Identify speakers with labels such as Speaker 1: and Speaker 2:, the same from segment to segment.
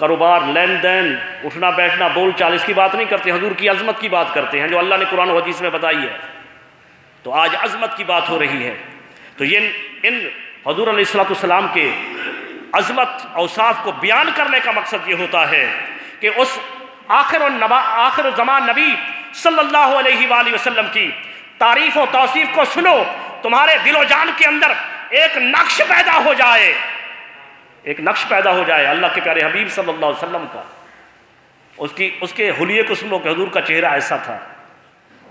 Speaker 1: کاروبار، لین دین، اٹھنا بیٹھنا، بول چال، اس کی بات نہیں کرتے، حضور کی عظمت کی بات کرتے ہیں جو اللہ نے قرآن و حدیث میں بتائی ہے۔ تو آج عظمت کی بات ہو رہی ہے۔ تو یہ ان حضور علیہ الصلوۃ والسلام کے عظمت اوصاف کو بیان کرنے کا مقصد یہ ہوتا ہے کہ اس آخر الزمان نبی صلی اللہ علیہ وآلہ وسلم کی تعریف و توصیف کو سنو، تمہارے دل و جان کے اندر ایک نقش پیدا ہو جائے، ایک نقش پیدا ہو جائے اللہ کے پیارے حبیب صلی اللہ علیہ وسلم کا، اس کے حلیے کو سنو کہ حضور کا چہرہ ایسا تھا۔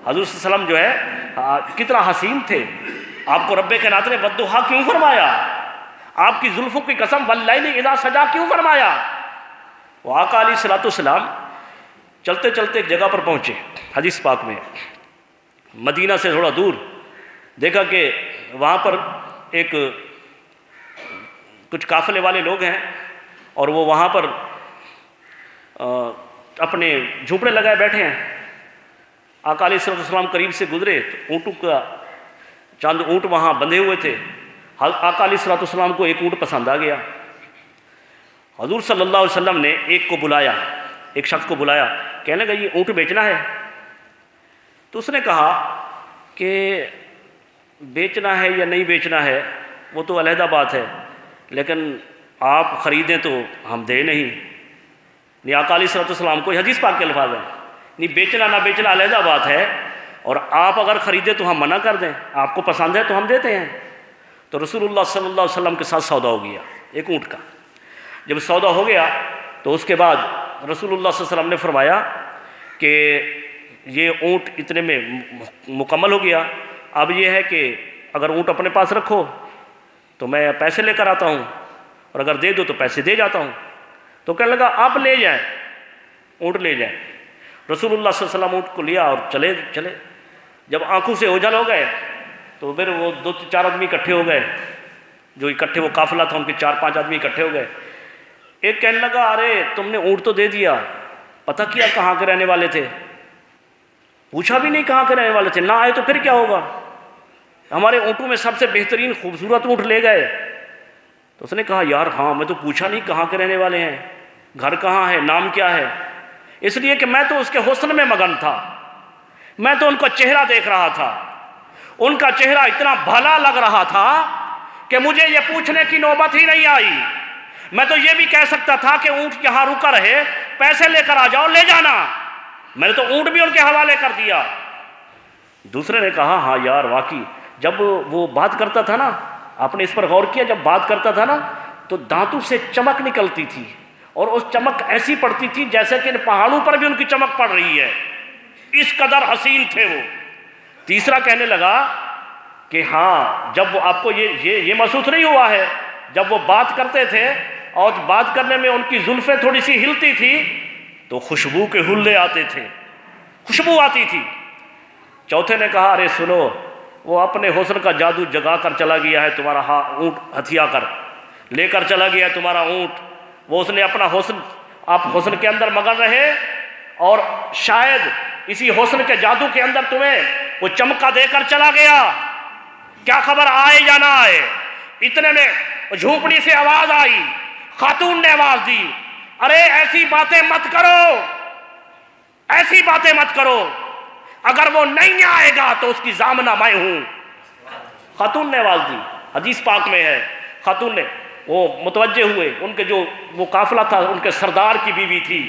Speaker 1: حضور صلی اللہ علیہ وسلم جو ہے کتنا حسین تھے، آپ کو رب کائنات نے والضحیٰ کیوں فرمایا، آپ کی زلفوں کی قسم واللیل اذا سجا کیوں فرمایا۔ وہ آقا علیہ الصلوۃ والسلام چلتے چلتے ایک جگہ پر پہنچے، حدیث پاک میں مدینہ سے تھوڑا دور، دیکھا کہ وہاں پر ایک کچھ قافلے والے لوگ ہیں اور وہ وہاں پر اپنے جھونپڑے لگائے بیٹھے ہیں۔ آقا علیہ الصلوۃ والسلام قریب سے گزرے تو اونٹوں کا چند اونٹ وہاں بندھے ہوئے تھے۔ آقا علیہ الصلوۃ والسلام کو ایک اونٹ پسند آ گیا۔ حضور صلی اللہ علیہ وسلم نے ایک کو بلایا، ایک شخص کو بلایا، کہنے لگا یہ اونٹ بیچنا ہے؟ تو اس نے کہا کہ بیچنا ہے یا نہیں بیچنا ہے وہ تو علیحدہ بات ہے، لیکن آپ خریدیں تو ہم دیں نہیں۔ آقا علیہ الصلوۃ والسلام کو حدیث پاک کے الفاظ ہیں، نہیں بیچنا نہ بیچنا علیحدہ بات ہے، اور آپ اگر خریدیں تو ہم منع کر دیں، آپ کو پسند ہے تو ہم دیتے ہیں۔ تو رسول اللہ صلی اللہ علیہ وسلم کے ساتھ سودا ہو گیا ایک اونٹ کا۔ جب سودا ہو گیا تو اس کے بعد رسول اللہ صلی اللہ علیہ وسلم نے فرمایا کہ یہ اونٹ اتنے میں مکمل ہو گیا، اب یہ ہے کہ اگر اونٹ اپنے پاس رکھو تو میں پیسے لے کر آتا ہوں، اور اگر دے دو تو پیسے دے جاتا ہوں۔ تو کہنے لگا آپ لے جائیں، اونٹ لے جائیں۔ رسول اللہ صلی اللہ علیہ وسلم اونٹ کو لیا اور چلے۔ جب آنکھوں سے اوجھل ہو گئے تو پھر وہ 2-4 آدمی اکٹھے ہو گئے، جو اکٹھے وہ قافلہ تھا ان کے 4-5 آدمی اکٹھے ہو گئے۔ ایک کہنے لگا ارے تم نے اونٹ تو دے دیا، پتہ کیا کہاں کے رہنے والے تھے؟ پوچھا بھی نہیں کہاں کے رہنے والے تھے، نہ آئے تو پھر کیا ہوگا؟ ہمارے اونٹوں میں سب سے بہترین خوبصورت اونٹ لے گئے۔ تو اس نے کہا یار ہاں میں تو پوچھا نہیں کہاں کے رہنے والے ہیں، گھر کہاں ہے، نام کیا ہے، اس لیے کہ میں تو اس کے حسن میں مگن تھا، میں تو ان کا چہرہ دیکھ رہا تھا، ان کا چہرہ اتنا بھلا لگ رہا تھا کہ مجھے یہ پوچھنے کی نوبت ہی نہیں آئی۔ میں تو یہ بھی کہہ سکتا تھا کہ اونٹ یہاں رکا رہے، پیسے لے کر آ جاؤ لے جانا، میں نے تو اونٹ بھی ان کے حوالے کر دیا۔ دوسرے نے کہا ہاں یار واقعی جب وہ بات کرتا تھا نا، آپ نے اس پر غور کیا، جب بات کرتا تھا نا تو دانتوں سے چمک نکلتی تھی، اور اس چمک ایسی پڑتی تھی جیسے کہ پہاڑوں پر بھی ان کی چمک پڑ رہی ہے، اس قدر حسین تھے وہ۔ تیسرا کہنے لگا کہ ہاں جب آپ کو یہ محسوس نہیں ہوا ہے، جب وہ بات کرتے تھے اور بات کرنے میں ان کی زلفیں تھوڑی سی ہلتی تھی تو خوشبو کے حلے آتے تھے، خوشبو آتی تھی۔ چوتھے نے کہا ارے سنو، وہ اپنے حسن کا جادو جگا کر چلا گیا ہے تمہارا اونٹ ہتھیا کر لے کر چلا گیا ہے تمہارا اونٹ، وہ اس نے اپنا حسن، آپ حسن کے اندر مگن رہے اور شاید اسی حسن کے جادو کے اندر تمہیں وہ چمکا دے کر چلا گیا، کیا خبر آئے یا نہ آئے۔ اتنے میں جھونپڑی سے آواز آئی، خاتون نے آواز دی ارے ایسی باتیں مت کرو، ایسی باتیں مت کرو، اگر وہ نہیں آئے گا تو اس کی ضامنہ میں ہوں۔ خاتون نے آواز دی، حدیث پاک میں ہے، خاتون نے، وہ متوجہ ہوئے، ان کے جو وہ قافلہ تھا ان کے سردار کی بیوی تھی،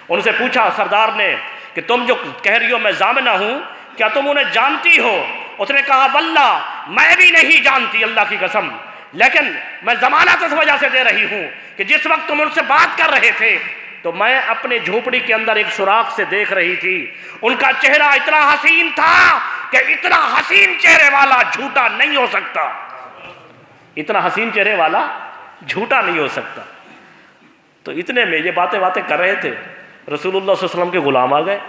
Speaker 1: ان سے پوچھا سردار نے کہ تم جو کہہ رہی ہو میں ضامنہ ہوں، کیا تم انہیں جانتی ہو؟ اس نے کہا واللہ میں بھی نہیں جانتی اللہ کی قسم، لیکن میں ضمانت اس وجہ سے دے رہی ہوں کہ جس وقت تم ان سے بات کر رہے تھے تو میں اپنے جھونپڑی کے اندر ایک سوراخ سے دیکھ رہی تھی، ان کا چہرہ اتنا حسین تھا کہ اتنا حسین چہرے والا جھوٹا نہیں ہو سکتا، اتنا حسین چہرے والا جھوٹا نہیں ہو سکتا۔ تو اتنے میں یہ باتیں کر رہے تھے، رسول اللہ صلی اللہ علیہ وسلم کے غلام آ گئے،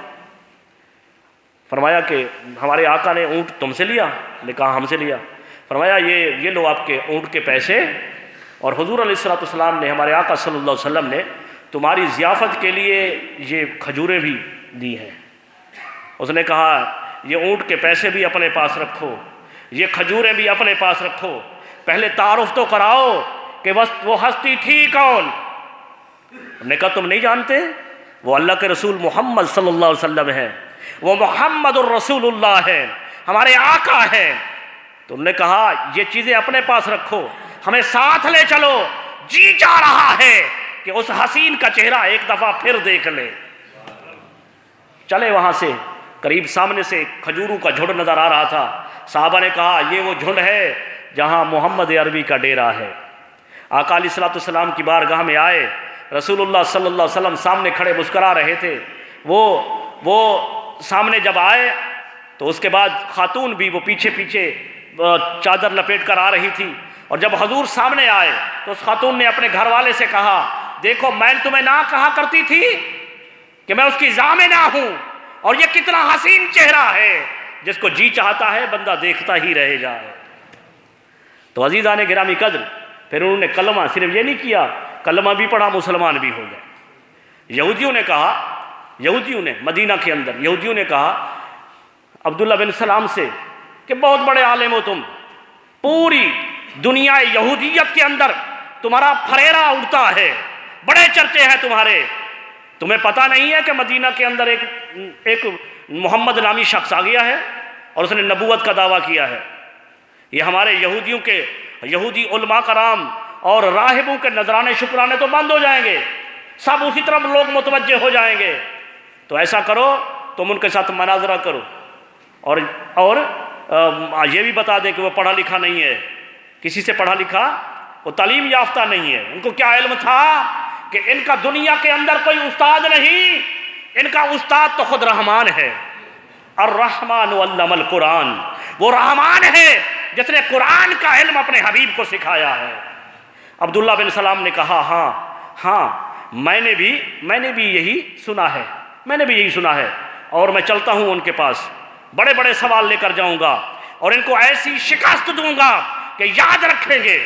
Speaker 1: فرمایا کہ ہمارے آقا نے اونٹ تم سے لیا؟ نے کہا ہم سے لیا۔ فرمایا یہ لو آپ کے اونٹ کے پیسے، اور حضور علیہ الصلوۃ والسلام نے، ہمارے آقا صلی اللہ علیہ وسلم نے تمہاری ضیافت کے لیے یہ کھجوریں بھی دی ہیں۔ اس نے کہا یہ اونٹ کے پیسے بھی اپنے پاس رکھو، یہ کھجوریں بھی اپنے پاس رکھو، پہلے تعارف تو کراؤ کہ وہ ہستی تھی کون، انہوں نے کہا تم نہیں جانتے وہ اللہ کے رسول محمد صلی اللہ علیہ وسلم ہے، وہ محمد الرسول اللہ ہے، ہمارے آقا ہے۔ تو انہوں نے کہا یہ چیزیں اپنے پاس رکھو، ہمیں ساتھ لے چلو، جی چاہ رہا ہے کہ اس حسین کا چہرہ ایک دفعہ پھر دیکھ لے۔ چلے وہاں سے، قریب سامنے سے کھجوروں کا جھنڈ نظر آ رہا تھا۔ صحابہ نے کہا یہ وہ جھنڈ ہے جہاں محمد عربی کا ڈیرا ہے۔ آقا علیہ الصلوۃ والسلام کی بارگاہ میں آئے، رسول اللہ صلی اللہ علیہ وسلم سامنے کھڑے مسکرا رہے تھے۔ وہ سامنے جب آئے تو اس کے بعد خاتون بھی وہ پیچھے پیچھے چادر لپیٹ کر آ رہی تھی، اور جب حضور سامنے آئے تو اس خاتون نے اپنے گھر والے سے کہا دیکھو میں نے تمہیں نہ کہا کرتی تھی کہ میں اس کی ضامنہ ہوں، اور یہ کتنا حسین چہرہ ہے جس کو جی چاہتا ہے بندہ دیکھتا ہی رہ جائے۔ تو عزیزان گرامی قدر، پھر انہوں نے کلمہ صرف یہ نہیں کیا، کلمہ بھی پڑھا، مسلمان بھی ہو گئے۔ یہودیوں نے کہا، مدینہ کے اندر یہودیوں نے کہا عبداللہ بن سلام سے کہ بہت بڑے عالم ہو تم، پوری دنیا یہودیت کے اندر تمہارا پھریرا اڑتا ہے، بڑے چرچے ہیں تمہارے، تمہیں پتہ نہیں ہے کہ مدینہ کے اندر ایک محمد نامی شخص آ گیا ہے اور اس نے نبوت کا دعویٰ کیا ہے۔ یہ ہمارے یہودی علماء کرام اور راہبوں کے نذرانے شکرانے تو بند ہو جائیں گے، سب اسی طرف لوگ متوجہ ہو جائیں گے۔ تو ایسا کرو تم ان کے ساتھ مناظرہ کرو، اور یہ بھی بتا دیں کہ وہ پڑھا لکھا نہیں ہے، کسی سے پڑھا لکھا، وہ تعلیم یافتہ نہیں ہے۔ ان کو کیا علم تھا کہ ان کا دنیا کے اندر کوئی استاد نہیں، ان کا استاد تو خود رحمان ہے۔ الرحمن علم القرآن، وہ رحمان ہے جس نے قرآن کا علم اپنے حبیب کو سکھایا ہے۔ عبداللہ بن سلام نے کہا ہاں میں نے بھی یہی سنا ہے، اور میں چلتا ہوں ان کے پاس، بڑے بڑے سوال لے کر جاؤں گا اور ان کو ایسی شکست دوں گا کہ یاد رکھیں گے۔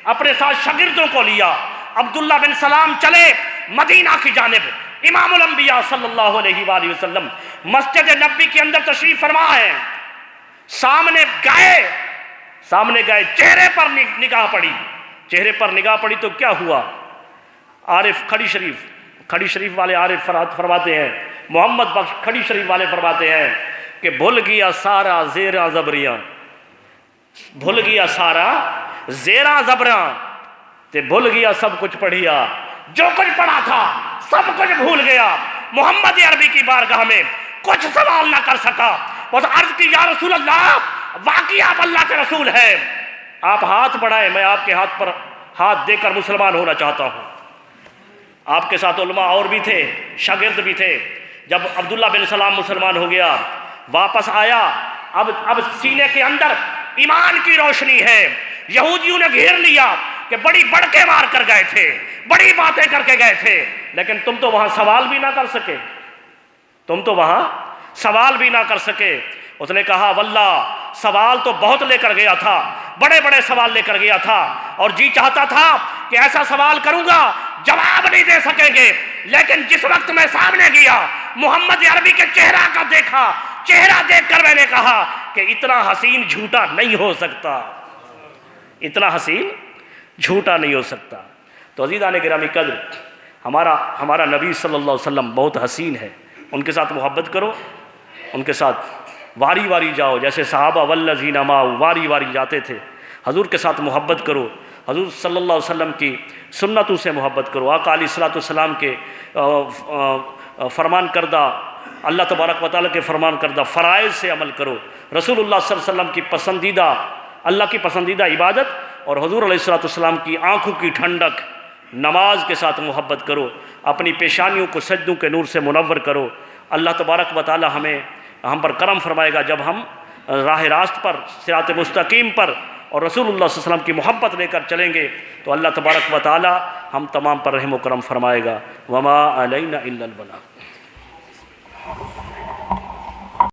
Speaker 1: اپنے ساتھ شاگردوں کو لیا، عبداللہ بن سلام چلے مدینہ کی جانب۔ امام الانبیاء صلی اللہ علیہ وآلہ وسلم مسجد نبوی کے اندر تشریف فرما ہے، سامنے گئے، چہرے پر نگاہ پڑی تو کیا ہوا؟ عارف کھڑی شریف والے عارف فرماتے ہیں، محمد بخش کھڑی شریف والے فرماتے ہیں کہ بھول گیا سارا زیراں زبراں تے بھول گیا سب کچھ پڑھیا، جو کچھ پڑھا تھا سب کچھ بھول گیا۔ محمد عربی کی بارگاہ میں کچھ سوال نہ کر سکا، بس عرض کی یا رسول اللہ، واقعی آپ اللہ کے رسول ہیں، آپ ہاتھ بڑھائیں، میں آپ کے ہاتھ پر ہاتھ دے کر مسلمان ہونا چاہتا ہوں۔ آپ کے ساتھ علماء اور بھی تھے، شاگرد بھی تھے۔ جب عبداللہ بن سلام مسلمان ہو گیا، واپس آیا، اب سینے کے اندر ایمان کی روشنی ہے۔ یہودیوں نے گھیر لیا کہ بڑی بڑکے مار کر گئے تھے، بڑی باتیں کر کے گئے تھے، لیکن تم تو وہاں سوال بھی نہ کر سکے۔ اس نے کہا واللہ سوال تو بہت لے کر گیا تھا، بڑے بڑے سوال لے کر گیا تھا، اور جی چاہتا تھا کہ ایسا سوال کروں گا جواب نہیں دے سکیں گے، لیکن جس وقت میں سامنے گیا محمد عربی کے چہرہ کا دیکھا، چہرہ دیکھ کر میں نے کہا کہ اتنا حسین جھوٹا نہیں ہو سکتا، اتنا حسین جھوٹا نہیں ہو سکتا۔ تو عزیزان گرامی قدر، ہمارا نبی صلی اللہ علیہ وسلم بہت حسین ہے، ان کے ساتھ محبت کرو، ان کے ساتھ واری واری جاؤ، جیسے صحابہ والذین معہ واری واری جاتے تھے۔ حضور کے ساتھ محبت کرو، حضور صلی اللہ علیہ وسلم کی سنتوں سے محبت کرو، آقا علیہ الصلوۃ والسلام کے فرمان کردہ، اللہ تبارک و تعالیٰ کے فرمان کردہ فرائض سے عمل کرو، رسول اللہ صلی اللہ علیہ وسلم کی پسندیدہ، اللہ کی پسندیدہ عبادت اور حضور علیہ الصلوۃ والسلام کی آنکھوں کی ٹھنڈک نماز کے ساتھ محبت کرو، اپنی پیشانیوں کو سجدوں کے نور سے منور کرو۔ اللہ تبارک و تعالیٰ ہم پر کرم فرمائے گا جب ہم راہ راست پر، صراط مستقیم پر اور رسول اللہ صلی اللہ علیہ وسلم کی محبت لے کر چلیں گے تو اللہ تبارک و تعالیٰ ہم تمام پر رحم و کرم فرمائے گا۔ وما علینا الا البلاغ۔